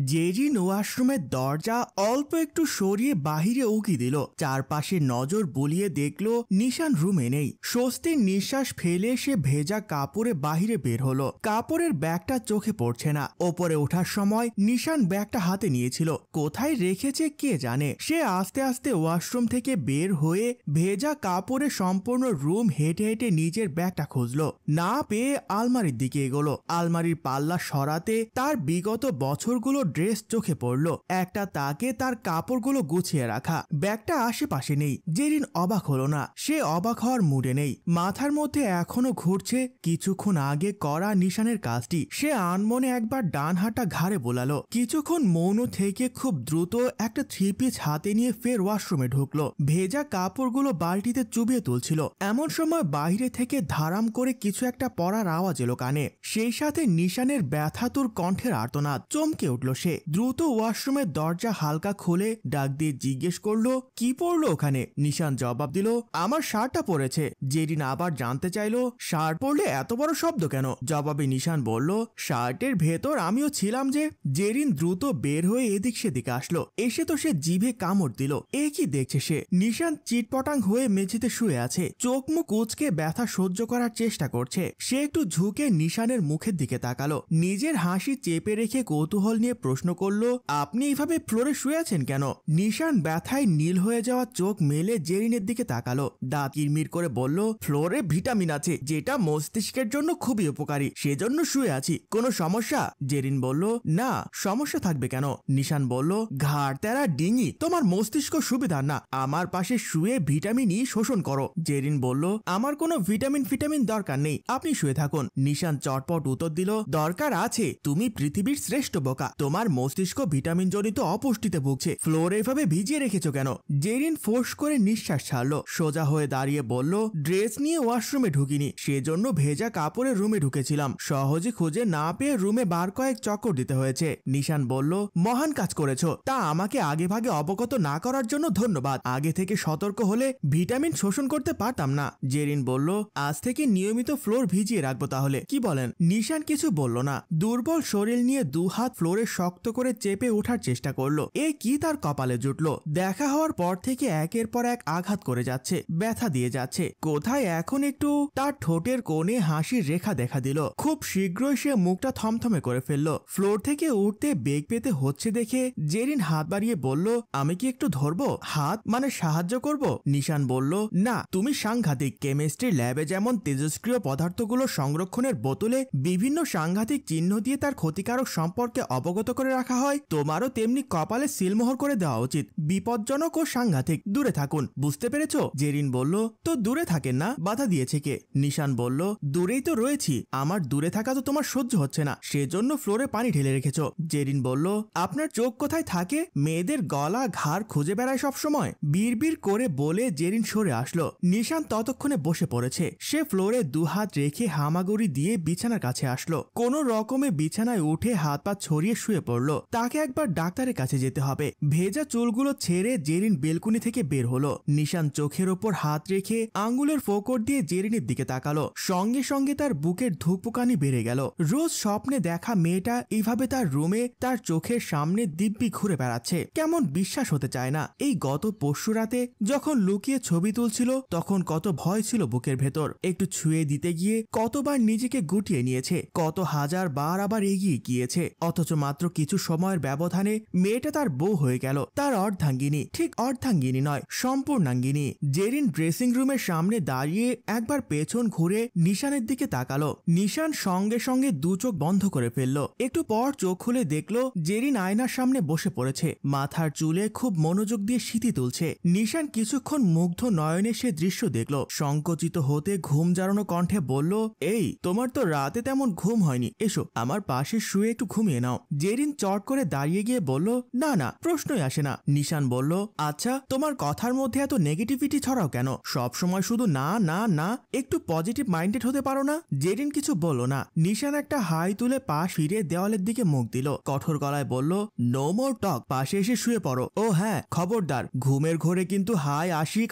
জেরিন ওয়াশরুমের দরজা অল্প একটু সরিয়ে বাহিরে উকি দিল। চারপাশে নজর বুলিয়ে দেখল নিশান রুমে নেই। স্বস্তির নিঃশ্বাস ফেলে সে ভেজা কাপড়ে বাহিরে বের হলো। কাপড়ের ব্যাগটা চোখে পড়ছে না। ওপরে ওঠার সময় নিশান ব্যাগটা হাতে নিয়েছিল, কোথায় রেখেছে কে জানে। সে আস্তে আস্তে ওয়াশরুম থেকে বের হয়ে ভেজা কাপড়ে সম্পূর্ণ রুম হেঁটে হেঁটে নিজের ব্যাগটা খুঁজলো। না পেয়ে আলমারির দিকে এগোলো। আলমারির পাল্লা সরাতে তার বিগত বছরগুলো ড্রেস চোখে পড়লো। একটা তাকে তার কাপড়গুলো গুছিয়ে রাখা। ব্যাগটা আশেপাশে নেই। জেরিন অবাক হলো না। সে অবাক হওয়ার মুডে নেই। মাথার মধ্যে এখনো ঘুরছে কিছুক্ষণ আগে করা নিশানের কাজটি। সে আনমনে একবার ডান হাতটা ঘাড়ে বোলালো। কিছুক্ষণ মৌন থেকে খুব দ্রুত একটা থ্রি পিস হাতে নিয়ে ফের ওয়াশরুমে ঢুকলো। ভেজা কাপড়গুলো বালতিতে চুবিয়ে তুলছিল। এমন সময় বাইরে থেকে ধারাম করে কিছু একটা পড়ার আওয়াজ এলো কানে। সেই সাথে নিশানের ব্যথাতুর কণ্ঠের আর্তনাদ। চমকে উঠল সে। দ্রুত ওয়াশরুমের দরজা হালকা খুলে ডাক দিয়ে জিজ্ঞেস করলো, কি পড়লো ওখানে? নিশান জবাব দিল, আমার শার্টটা পরেছে। জেরিন আবার জানতে চাইলো, শার্ট পরলে এত বড় শব্দ কেন? জবাবে নিশান বলল, শার্টের ভেতর আমিও ছিলাম যে। জেরিন দ্রুত বের হয়ে এদিক সেদিক আসলো। এসে তো সে জিভে কামড় দিল। এ কি দেখছে সে? নিশান চিটপটাং হয়ে মেঝেতে শুয়ে আছে। চোখ মুখ কুঁচকে ব্যথা সহ্য করার চেষ্টা করছে। সে একটু ঝুঁকে নিশানের মুখের দিকে তাকালো। নিজের হাসি চেপে রেখে কৌতূহল নিয়ে প্রশ্ন করলো, আপনি এইভাবে ফ্লোরে শুয়ে আছেন কেন? নিশান ব্যথায় নীল হয়ে যাওয়া চোখ মেলে জেরিনের দিকে তাকালো। দাঁত কিরমির করে বলল, ফ্লোরে ভিটামিন আছে যেটা মস্তিষ্কের জন্য খুবই উপকারী, সেজন্য শুয়ে আছি। কোনো সমস্যা? জেরিন বলল, না, সমস্যা থাকবে কেন? নিশান বলল, ঘাড় তেরা ডিঙি, তোমার মস্তিষ্ক সুবিধা না, আমার পাশে শুয়ে ভিটামিন ই শোষণ করো। জেরিন বলল, আমার কোনো ভিটামিন দরকার নেই, আপনি শুয়ে থাকুন। নিশান চটপট উত্তর দিল, দরকার আছে, তুমি পৃথিবীর শ্রেষ্ঠ বোকা, তোমার মস্তিষ্ক ভিটামিন জনিত অপুষ্টিতে ভুগছে, ফ্লোর এভাবে ভিজিয়ে রেখেছো কেন? জেরিন ফোর্স করে নিঃশ্বাস ছাড়লো। সোজা হয়ে দাঁড়িয়ে বলল, ড্রেস নিয়ে ওয়াশরুমে ঢুকিনি, সেজন্য ভেজা কাপড়ের রুমে ঢুকেছিলাম, সহজে খুঁজে না পেয়ে রুমে বার কয়েক চক্কর দিতে হয়েছে। নিশান বলল, মহান কাজ করেছো, তা আমাকে আগে ভাগে অবগত না করার জন্য ধন্যবাদ, আগে থেকে সতর্ক হলে ভিটামিন শোষণ করতে পারতাম না। জেরিন বলল, আজ থেকে নিয়মিত ফ্লোর ভিজিয়ে রাখবো তাহলে, কি বলেন? নিশান কিছু বলল না। দুর্বল শরীর নিয়ে দু হাত ফ্লোরে শক্ত করে চেপে ওঠার চেষ্টা করলো। এ কি তার কপালে জুটলো? দেখা হওয়ার পর থেকে একের পর এক আঘাত করে যাচ্ছে, ব্যথা দিয়ে যাচ্ছে। কোথায় এখন একটু তার ঠোঁটের কোণে হাসির রেখা দেখা দিল। খুব শীঘ্রই সে মুখটা থমথমে করে ফেললো। ফ্লোর থেকে উঠতে বেগ পেতে হচ্ছে দেখে জেরিন হাত বাড়িয়ে বলল, আমি কি একটু ধরবো? হাত মানে সাহায্য করব? নিশান বলল, না, তুমি সাংঘাতিক। কেমিস্ট্রি ল্যাবে যেমন তেজস্ক্রিয় পদার্থগুলো সংরক্ষণের বোতলে বিভিন্ন সাংঘাতিক চিহ্ন দিয়ে তার ক্ষতিকারক সম্পর্কে অবগত করে রাখা হয়, তোমারও তেমনি কপালে সিলমোহর করে দেওয়া উচিত। বিপজ্জনক ও সাংঘাতিক, দূরে থাকুন, বুঝতে পেরেছো? জেরিন বলল, তো দূরে থাকেন না, বাধা দিয়েছে কে? নিশান বলল, দূরেই তো রয়েছি, আমার দূরে থাকা তো তোমার সহ্য হচ্ছে না, সেজন্য ফ্লোরে পানি ঢেলে রেখেছো। জেরিন বলল, আপনার চোখ কোথায় থাকে? মেয়েদের গলা ঘাড় খুঁজে বেড়ায় সব সময়। বিড়বিড় করে বলে জেরিন সরে আসলো। নিশান ততক্ষণে বসে পড়েছে। সে ফ্লোরে দু হাত রেখে হামাগুড়ি দিয়ে বিছানার কাছে আসলো। কোন রকমে বিছানায় উঠে হাত পা ছড়িয়ে শুয়ে পড়লো। তাকে একবার ডাক্তারের কাছে যেতে হবে। ভেজা চুলগুলো ছেড়ে জেরিন বেলকুনি থেকে বের হলো। নিশান চোখের ওপর হাত রেখে আঙ্গুলের ফোকর দিয়ে জেরিনের দিকে তাকালো। সঙ্গে সঙ্গে তার বুকের ধুকপুকানি বেড়ে গেল। রোজ স্বপ্নে দেখা মেয়েটা এইভাবে তার রুমে তার চোখের সামনে দিব্যি ঘুরে বেড়াচ্ছে। কেমন বিশ্বাস হতে চায় না। এই গত পরশু রাতে যখন লুকিয়ে ছবি তুলছিল তখন কত ভয় ছিল বুকের ভেতর। একটু ছুঁয়ে দিতে গিয়ে কতবার নিজেকে গুটিয়ে নিয়েছে, কত হাজার বার আবার এগিয়ে গিয়েছে। অথচ মাত্র কিছু সময়ের ব্যবধানে মেয়েটা তার বউ হয়ে গেল। তার অর্ধাঙ্গিনী, ঠিক অর্ধাঙ্গিনী নয়, সম্পূর্ণাঙ্গিনী। জেরিন ড্রেসিং রুমের সামনে দাঁড়িয়ে একবার পেছন ঘুরে নিশানের দিকে তাকালো। নিশান সঙ্গে সঙ্গে দু চোখ বন্ধ করে ফেললো। একটু পর চোখ খুলে দেখলো জেরিন আয়নার সামনে বসে পড়েছে। মাথার চুলে খুব মনোযোগ দিয়ে সিঁথি তুলছে। নিশান কিছুক্ষণ মুগ্ধ নয়নে সে দৃশ্য দেখলো। সংকুচিত হতে ঘুম জারানো কণ্ঠে বলল, এই তোমার তো রাতে তেমন ঘুম হয়নি, এসো আমার পাশে শুয়ে একটু ঘুমিয়ে নাও। জেরিন চট করে দাঁড়িয়ে গিয়ে বলল, না না, প্রশ্নই আসে না। নিশান বলল, আচ্ছা তোমার কথার মধ্যে এত নেগেটিভিটি ছড়াও কেন? সব সময় শুধু না না না, একটু পজিটিভ মাইন্ডেড হতে পারো না? জেরিন কিছু বলল না। নিশান একটা হাই তুলে পা ফিরে দেওয়ালের দিকে মুখ দিল। কঠোর গলায় বলল, নো মোর টক, পাশে এসে শুয়ে পড়ো। ও হ্যাঁ, খবরদার, ঘুমের ঘোরে কিন্তু হাই আশিক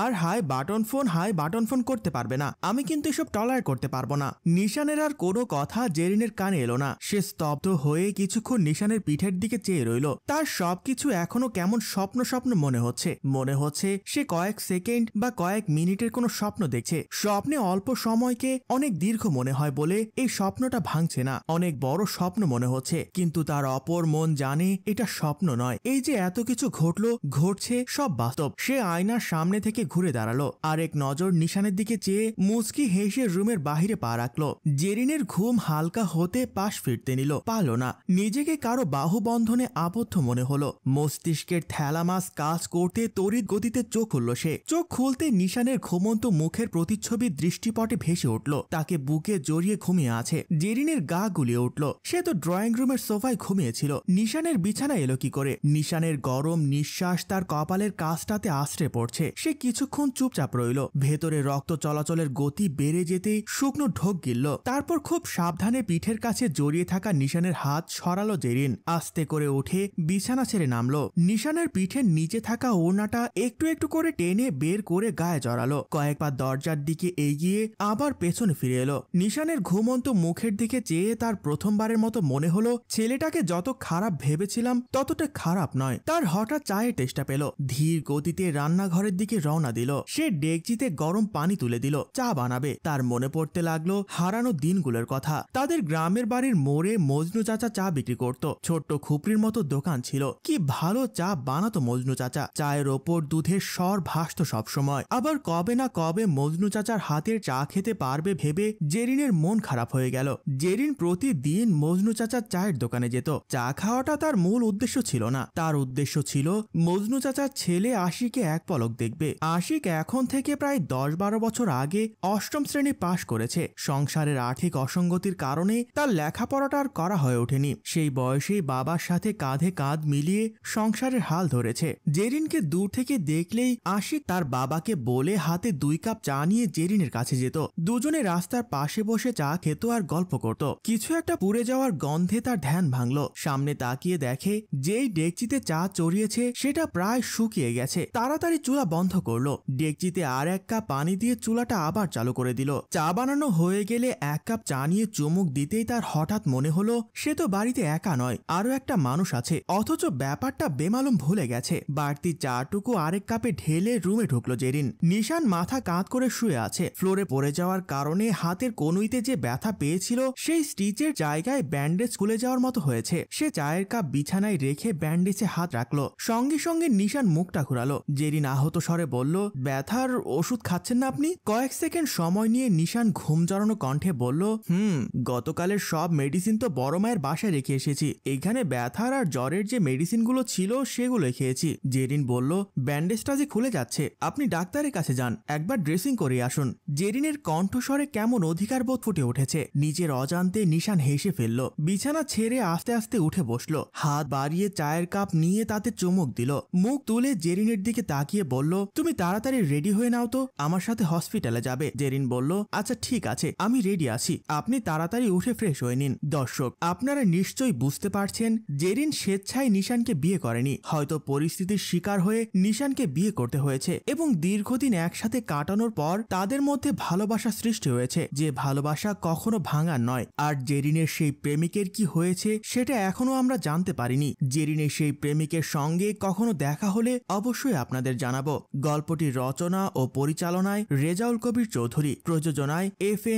আর হাই বাটন ফোন করতে পারবে না। আমি কিন্তু এসব টলারেট করতে পারবো না। নিশানের আর কোনো কথা জেরিনের কানে এলো না। সে স্তব্ধ হয়ে কিছুক্ষণ নিশানের পিঠের দিকে চেয়ে রইল। তার সবকিছু এখনো কেমন স্বপ্ন স্বপ্ন মনে হচ্ছে সে কয়েক সেকেন্ড বা কয়েক মিনিটের কোনো স্বপ্ন দেখছে। স্বপ্নে অল্প সময়কে অনেক দীর্ঘ মনে হয় বলে এই স্বপ্নটা ভাঙছে না, অনেক বড় স্বপ্ন মনে হচ্ছে। কিন্তু তার অপর মন জানে এটা স্বপ্ন নয়। এই যে এত কিছু ঘটছে সব বাস্তব। সে আয়নার সামনে থেকে ঘুরে দাঁড়ালো, আর এক নজর নিশানের দিকে চেয়ে মুচকি হেসে রুমের বাহিরে পা রাখলো। জেরিনের ঘুম হালকা হতে পাশ ফিরতে নিল, পারল না। নিজেকে কারো বাহুবন্ধনে আবদ্ধ মনে হলো। মস্তিষ্কের থ্যালামাস কাজ করতে তড়িৎ গতিতে চোখ খুলল সে। চোখ খুলতে নিশানের ঘুমন্ত মুখের প্রতিচ্ছবি দৃষ্টিপটে ভেসে উঠল। তাকে বুকে জড়িয়ে ঘুমিয়ে আছে। জেরিনের গা গুলিয়ে উঠল। সে তো ড্রয়িং রুমের সোফায় ঘুমিয়েছিল, নিশানের বিছানা এলো কি করে? নিশানের গরম নিঃশ্বাস তার কপালের কাছটাতে আশ্রে পড়ছে। সে কিছুক্ষণ চুপচাপ রইল। ভেতরে রক্ত চলাচলের গতি বেড়ে যেতেই শুকনো ঢোক গিলল। তারপর খুব সাবধানে পিঠের কাছে জড়িয়ে থাকা নিশানের হাত সরালো জেরিন। আস্তে করে উঠে বিছানা ছেড়ে নামলো। নিশানের পিঠের নিচে থাকা ওড়নাটা একটু একটু করে টেনে বের করে গায়ে জড়ালো। কয়েকবার দরজার দিকে এগিয়ে আবার পেছনে ফিরে এলো। নিশানের ঘুমন্ত মুখের দিকে চেয়ে তার প্রথমবারের মতো মনে হলো ছেলেটাকে যত খারাপ ভেবেছিলাম ততটা খারাপ নয়। তার হঠাৎ চায়ের তেষ্টা পেল। ধীর গতিতে রান্নাঘরের দিকে রওনা দিল। সে ডেকচিতে গরম পানি তুলে দিল, চা বানাবে। তার মনে পড়তে লাগলো হারানো দিনগুলোর কথা। তাদের গ্রামের বাড়ির মোড়ে মজনু চাচা চা বিক্রি করত। ছোট্ট খুপড়ির মতো দোকান ছিল। কি ভালো চা বানাতো মজনু চাচা। চায়ের ওপর দুধের স্বর ভাসত সবসময়। আবার কবে না কবে মজনু চাচার হাতের চা খেতে পারবে ভেবে জেরিনের মন খারাপ হয়ে গেল। জেরিন প্রতিদিন মজনু চাচার চায়ের দোকানে যেত। চা খাওয়াটা তার মূল উদ্দেশ্য ছিল না। তার উদ্দেশ্য ছিল মজনু চাচার ছেলে আশিকে এক পলক দেখবে। আশিক এখন থেকে প্রায় 10-12 বছর আগে 8ম শ্রেণী পাশ করেছে। সংসারের আর্থিক অসঙ্গতির কারণে তার লেখাপড়াটা আর করা হয়ে ওঠেনি। সেই বয়সেই বাবার সাথে কাঁধে কাঁধ মিলিয়ে সংসারের হাল ধরেছে। জেরিনকে দূর থেকে দেখলেই আশিক তার বাবাকে বলে হাতে 2 কাপ চা নিয়ে জেরিনের কাছে যেত। দুজনে রাস্তার পাশে বসে চা খেত আর গল্প করত। কিছু একটা পুড়ে যাওয়ার গন্ধে তার ধ্যান ভাঙল। সামনে তাকিয়ে দেখে যেই ডেকচিতে চা চড়িয়েছে সেটা প্রায় শুকিয়ে গেছে। তাড়াতাড়ি চুলা বন্ধ করলো। ডেকচিতে আর 1 কাপ পানি দিয়ে চুলাটা আবার চালু করে দিল। চা বানানো হয়ে গেলে 1 কাপ চা নিয়ে চুমুক দিতেই তার হঠাৎ মনে হলো সে তো বাড়িতে একা নয়, আরো একটা মানুষ আছে। অথচ ব্যাপারটা বেমালুম ভুলে গেছে। বাড়তি চাটুকু আরেক কাপে ঢেলে রুমে ঢুকলো জেরিন। নিশান মাথা কাঁধ করে শুয়ে আছে। ফ্লোরে পড়ে যাওয়ার কারণে হাতের কনুইতে যে ব্যথা পেয়েছিল সেই স্টিচের জায়গায় ব্যান্ডেজ খুলে যাওয়ার মতো হয়েছে। সে চায়ের কাপ বিছানায় রেখে ব্যান্ডেজে হাত রাখলো। সঙ্গে সঙ্গে নিশান মুখটা ঘুরালো। জেরিন আহত স্বরে বলল, ব্যথার ওষুধ খাচ্ছেন না আপনি? কয়েক সেকেন্ড সময় নিয়ে নিশান ঘুম জড়ানো কণ্ঠে বলল, গতকালের সব মেডিসিন তো বড় মায়ের বাসায় রেখে এসেছি। এখানে ব্যথার আর জ্বরের যে মেডিসিনগুলো ছিল সেগুলো খেয়েছি। জেরিন বলল, ব্যান্ডেজটা যে খুলে যাচ্ছে, আপনি ডাক্তারের কাছে যান, একবার ড্রেসিং করে আসুন। জেরিনের কণ্ঠস্বরে কেমন অধিকার বোধ ফুটে উঠেছে। নিজের অজান্তে নিশান হেসে ফেলল। বিছানা ছেড়ে আস্তে আস্তে উঠে বসলো। হাত বাড়িয়ে চায়ের কাপ নিয়ে তাতে চুমুক দিল। মুখ তুলে জেরিনের দিকে তাকিয়ে বলল, তুমি তাড়াতাড়ি রেডি হয়ে নাও তো, আমার সাথে হসপিটালে যাবে। জেরিন বলল, আচ্ছা ঠিক আছে, আমি রেডি আছি, আপনি তাড়াতাড়ি উঠে ফ্রেশ হয়ে নিন। দর্শক, আপনারা নিশ্চয়ই বুঝতে পারছেন জেরিন স্বেচ্ছায় নিশানকে বিয়ে করেনি। হয়তো পরিস্থিতির শিকার হয়ে নিশানকে বিয়ে করতে হয়েছে এবং দীর্ঘদিন একসাথে কাটানোর পর তাদের মধ্যে ভালোবাসা সৃষ্টি হয়েছে, যে ভালোবাসা কখনো ভাঙার নয়। আর জেরিনের সেই প্রেমিকের কি হয়েছে সেটা এখনো আমরা জানতে পারিনি। জেরিনের সেই প্রেমিকের সঙ্গে কখনো দেখা হলে অবশ্যই আপনাদের জানাবো। গল্পটির রচনা ও পরিচালনায় রেজাউল কবির চৌধুরী, প্রযোজনায় FA